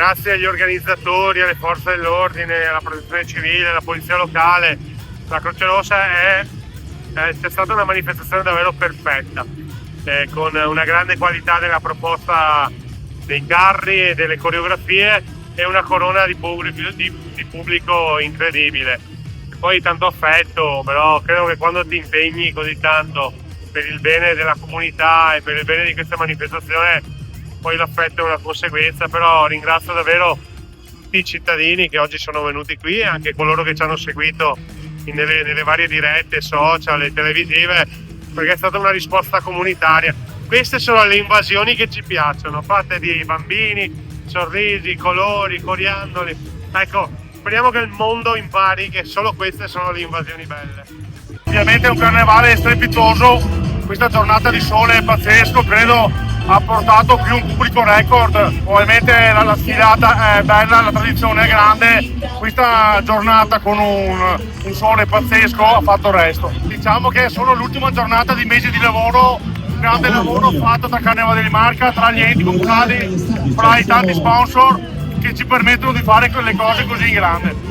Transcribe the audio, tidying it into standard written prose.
grazie agli organizzatori, alle forze dell'ordine, alla protezione civile, alla polizia locale, la Croce Rossa c'è stata una manifestazione davvero perfetta, con una grande qualità della proposta dei carri e delle coreografie e una corona di pubblico incredibile. Poi tanto affetto, però credo che quando ti impegni così tanto per il bene della comunità e per il bene di questa manifestazione, poi l'affetto è una conseguenza. Però ringrazio davvero tutti i cittadini che oggi sono venuti qui e anche coloro che ci hanno seguito nelle varie dirette social e televisive, perché è stata una risposta comunitaria. Queste sono le invasioni che ci piacciono, fatte di bambini, sorrisi, colori, coriandoli. Ecco, speriamo che il mondo impari che solo queste sono le invasioni belle. Ovviamente è un carnevale strepitoso, questa giornata di sole è pazzesco, credo ha portato più un pubblico record. Ovviamente la sfilata è bella, la tradizione è grande, questa giornata con un sole pazzesco ha fatto il resto. Diciamo che è solo l'ultima giornata di mesi di lavoro, un grande lavoro fatto da Carnevale di Marca, tra gli enti comunali, fra i tanti sponsor che ci permettono di fare quelle cose così in grande.